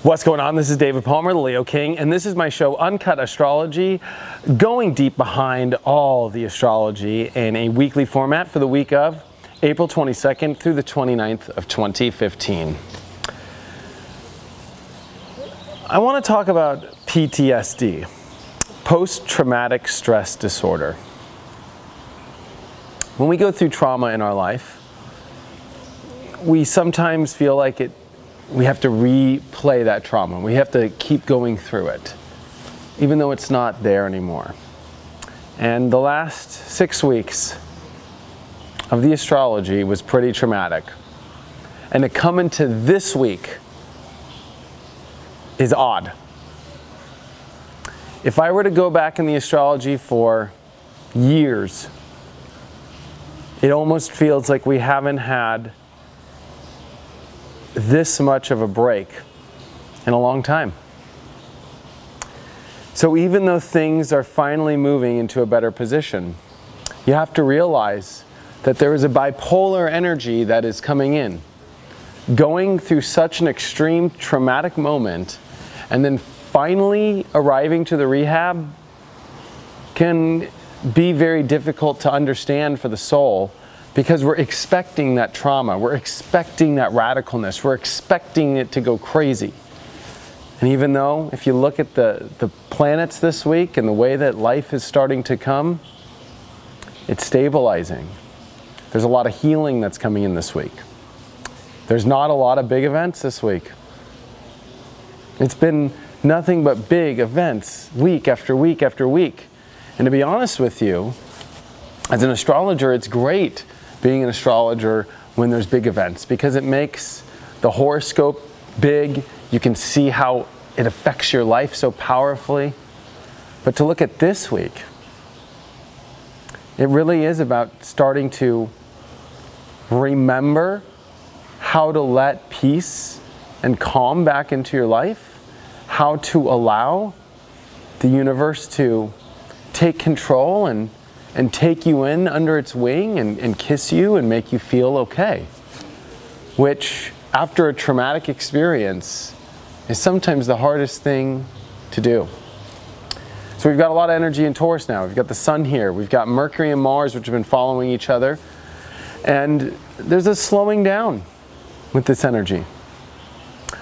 What's going on? This is David Palmer, the Leo King, and this is my show, Uncut Astrology, going deep behind all the astrology in a weekly format for the week of April 22nd through the 29th of 2015. I want to talk about PTSD, post-traumatic stress disorder. When we go through trauma in our life, we sometimes feel like we have to replay that trauma. We have to keep going through it, even though it's not there anymore. And the last 6 weeks of the astrology was pretty traumatic. And to come into this week is odd. If I were to go back in the astrology for years, it almost feels like we haven't had this much of a break in a long time. So even though things are finally moving into a better position, you have to realize that there is a bipolar energy that is coming in. Going through such an extreme traumatic moment and then finally arriving to the rehab can be very difficult to understand for the soul, because we're expecting that trauma, we're expecting that radicalness, we're expecting it to go crazy. And even though, if you look at the planets this week and the way that life is starting to come, it's stabilizing. There's a lot of healing that's coming in this week. There's not a lot of big events this week. It's been nothing but big events, week after week after week. And to be honest with you, as an astrologer, it's great being an astrologer when there's big events, because it makes the horoscope big. You can see how it affects your life so powerfully. But to look at this week, it really is about starting to remember how to let peace and calm back into your life, how to allow the universe to take control and take you in under its wing and kiss you and make you feel okay. Which, after a traumatic experience, is sometimes the hardest thing to do. So we've got a lot of energy in Taurus now. We've got the Sun here. We've got Mercury and Mars, which have been following each other. And there's a slowing down with this energy.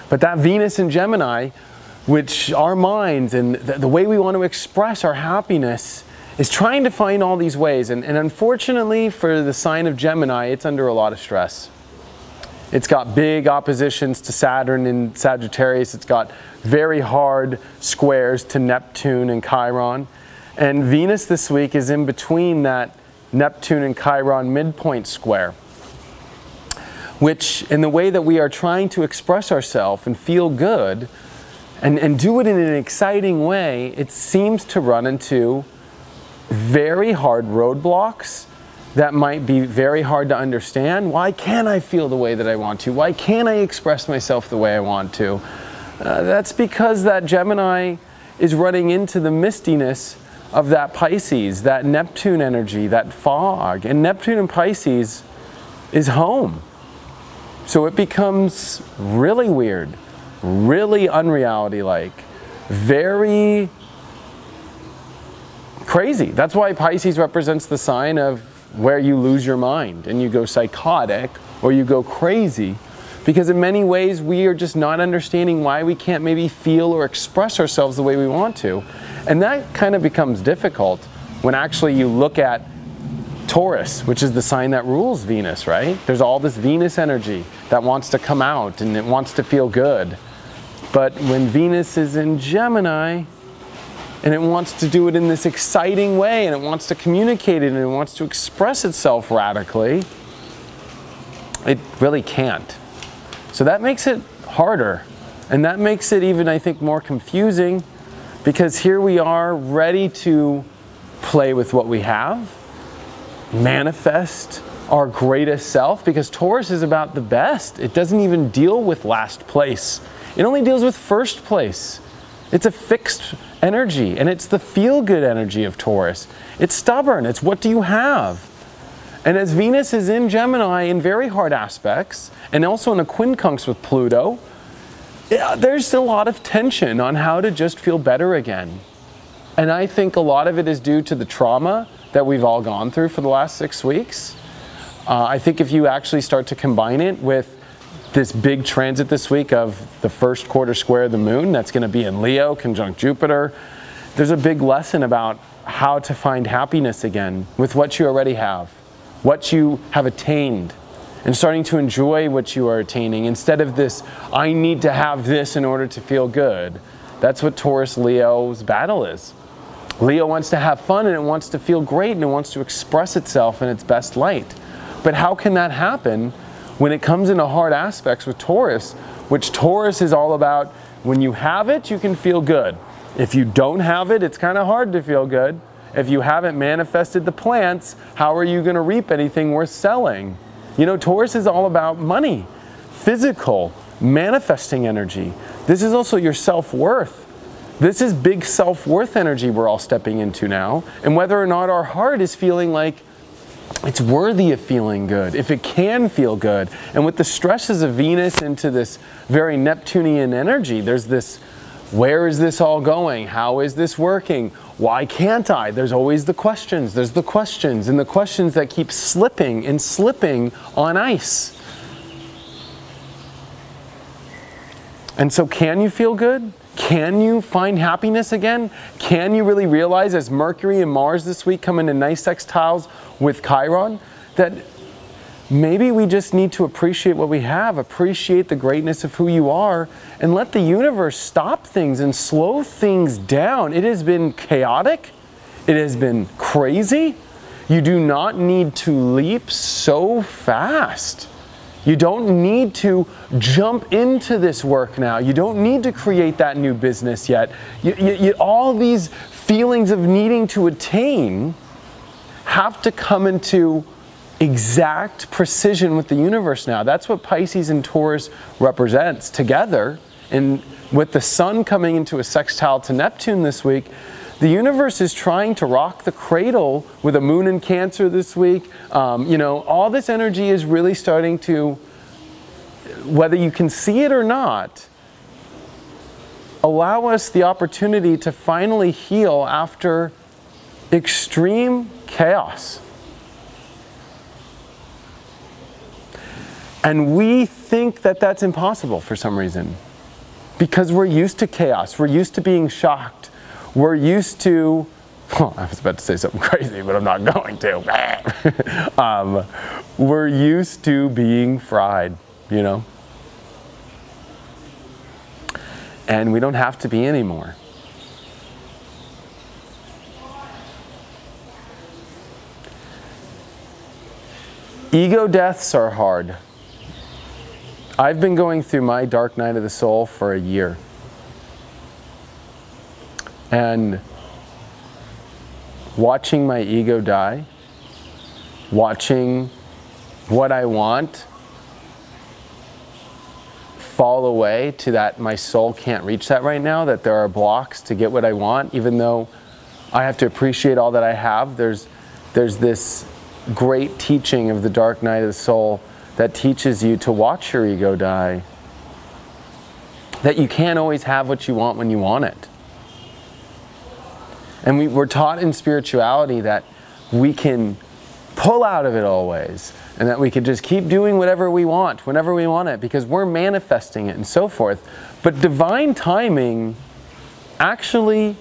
But that Venus in Gemini, which our minds and the way we want to express our happiness is trying to find all these ways. And unfortunately for the sign of Gemini, it's under a lot of stress. It's got big oppositions to Saturn in Sagittarius. It's got very hard squares to Neptune and Chiron. And Venus this week is in between that Neptune and Chiron midpoint square, which, in the way that we are trying to express ourselves and feel good and do it in an exciting way, it seems to run into very hard roadblocks that might be very hard to understand. Why can't I feel the way that I want to? Why can't I express myself the way I want to? That's because that Gemini is running into the mistiness of that Pisces, that Neptune energy, that fog. And Neptune in Pisces is home. So it becomes really weird, really unreality-like, very crazy. That's why Pisces represents the sign of where you lose your mind and you go psychotic or you go crazy, because in many ways we are just not understanding why we can't maybe feel or express ourselves the way we want to. And that kind of becomes difficult when actually you look at Taurus, which is the sign that rules Venus, right? There's all this Venus energy that wants to come out and it wants to feel good. But when Venus is in Gemini, and it wants to do it in this exciting way, and it wants to communicate it, and it wants to express itself radically, it really can't. So that makes it harder. And that makes it even, I think, more confusing, because here we are ready to play with what we have, manifest our greatest self, because Taurus is about the best. It doesn't even deal with last place. It only deals with first place. It's a fixed energy, and it's the feel-good energy of Taurus. It's stubborn. It's what do you have? And as Venus is in Gemini in very hard aspects, and also in a quincunx with Pluto, there's a lot of tension on how to just feel better again. And I think a lot of it is due to the trauma that we've all gone through for the last 6 weeks. I think if you actually start to combine it with this big transit this week of the first quarter square of the moon, that's going to be in Leo, conjunct Jupiter, there's a big lesson about how to find happiness again with what you already have, what you have attained, and starting to enjoy what you are attaining instead of this, I need to have this in order to feel good. That's what Taurus Leo's battle is. Leo wants to have fun and it wants to feel great and it wants to express itself in its best light. But how can that happen when it comes into hard aspects with Taurus, which Taurus is all about when you have it, you can feel good. If you don't have it, it's kind of hard to feel good. If you haven't manifested the plants, how are you going to reap anything worth selling? You know, Taurus is all about money, physical, manifesting energy. This is also your self-worth. This is big self-worth energy we're all stepping into now. And whether or not our heart is feeling like it's worthy of feeling good, if it can feel good. And with the stresses of Venus into this very Neptunian energy, there's this, where is this all going? How is this working? Why can't I? There's always the questions. There's the questions and the questions that keep slipping and slipping on ice. And so can you feel good? Can you find happiness again? Can you really realize, as Mercury and Mars this week come into nice sextiles with Chiron, that maybe we just need to appreciate what we have, appreciate the greatness of who you are, and let the universe stop things and slow things down. It has been chaotic. It has been crazy. You do not need to leap so fast. You don't need to jump into this work now. You don't need to create that new business yet. All these feelings of needing to attain have to come into exact precision with the universe now. That's what Pisces and Taurus represents together. And with the sun coming into a sextile to Neptune this week, the universe is trying to rock the cradle with a moon in Cancer this week. You know, all this energy is really starting to, whether you can see it or not, allow us the opportunity to finally heal after extreme chaos. And we think that that's impossible for some reason, because we're used to chaos. We're used to being shocked. We're used to, well, I was about to say something crazy, but I'm not going to. We're used to being fried, you know? And we don't have to be anymore. Ego deaths are hard. I've been going through my dark night of the soul for a year. And watching my ego die, watching what I want fall away to that my soul can't reach that right now, that there are blocks to get what I want, even though I have to appreciate all that I have. There's this great teaching of the dark night of the soul that teaches you to watch your ego die, that you can't always have what you want when you want it. And we're taught in spirituality that we can pull out of it always, and that we can just keep doing whatever we want, whenever we want it, because we're manifesting it and so forth. But divine timing actually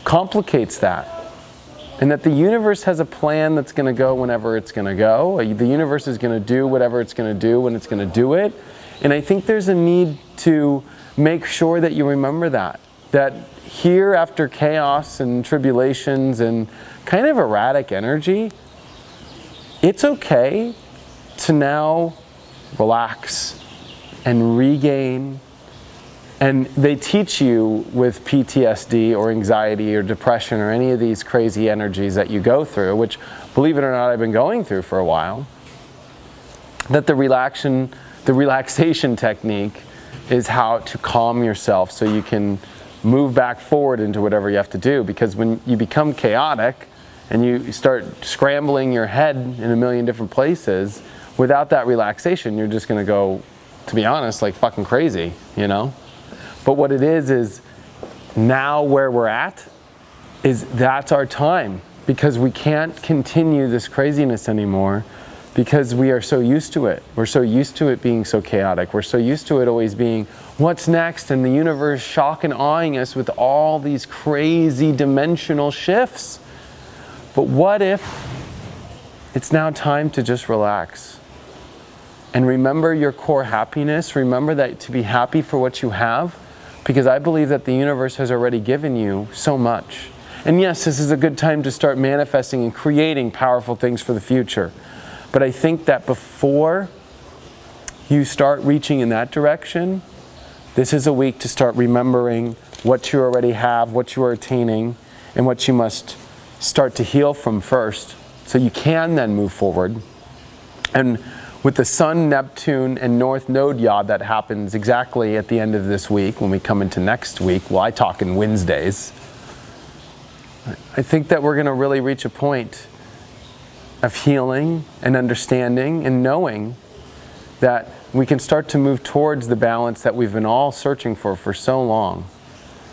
complicates that. And that the universe has a plan that's going to go whenever it's going to go. The universe is going to do whatever it's going to do when it's going to do it. And I think there's a need to make sure that you remember that. That here, after chaos and tribulations and kind of erratic energy, it's okay to now relax and regain. And they teach you with PTSD or anxiety or depression or any of these crazy energies that you go through, which, believe it or not, I've been going through for a while, that the relaxation technique is how to calm yourself so you can move back forward into whatever you have to do. Because when you become chaotic and you start scrambling your head in a million different places, without that relaxation, you're just going to go to be honest, like fucking crazy, you know? But what it is now where we're at is that's our time, because we can't continue this craziness anymore because we are so used to it. We're so used to it being so chaotic. We're so used to it always being what's next, and the universe shock and awing us with all these crazy dimensional shifts. But what if it's now time to just relax and remember your core happiness? Remember that to be happy for what you have, because I believe that the universe has already given you so much. And yes, this is a good time to start manifesting and creating powerful things for the future. But I think that before you start reaching in that direction, this is a week to start remembering what you already have, what you are attaining, and what you must start to heal from first, so you can then move forward. And with the Sun, Neptune, and North Node Yod that happens exactly at the end of this week, when we come into next week, well, I talk in Wednesdays, I think that we're going to really reach a point of healing and understanding and knowing that we can start to move towards the balance that we've been all searching for so long,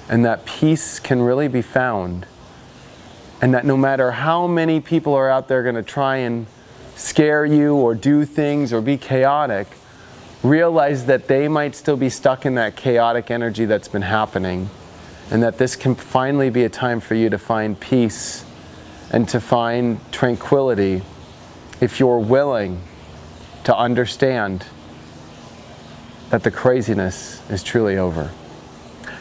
and that peace can really be found, and that no matter how many people are out there going to try and scare you or do things or be chaotic, realize that they might still be stuck in that chaotic energy that's been happening, and that this can finally be a time for you to find peace and to find tranquility if you're willing to understand that the craziness is truly over.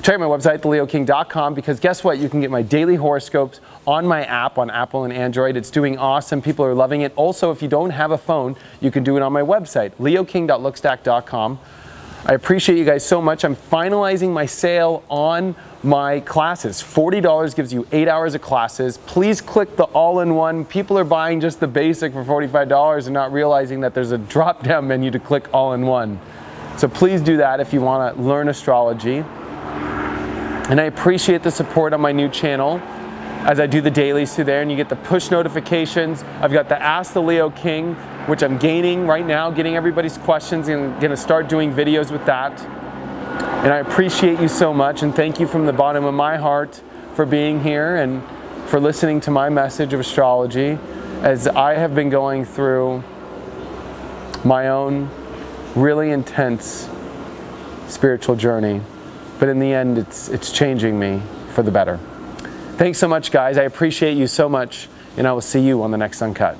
Check out my website, theleoking.com, because guess what? You can get my daily horoscopes on my app on Apple and Android. It's doing awesome. People are loving it. Also, if you don't have a phone, you can do it on my website, leoking.lookstack.com. I appreciate you guys so much. I'm finalizing my sale on my classes. $40 gives you 8 hours of classes. Please click the all-in-one. People are buying just the basic for $45 and not realizing that there's a drop-down menu to click all-in-one. So please do that if you want to learn astrology. And I appreciate the support on my new channel as I do the dailies through there, and you get the push notifications. I've got the Ask the Leo King, which I'm gaining right now, getting everybody's questions, and going to start doing videos with that. And I appreciate you so much, and thank you from the bottom of my heart for being here and for listening to my message of astrology as I have been going through my own really intense spiritual journey. But in the end, it's changing me for the better. Thanks so much, guys. I appreciate you so much, and I will see you on the next Uncut.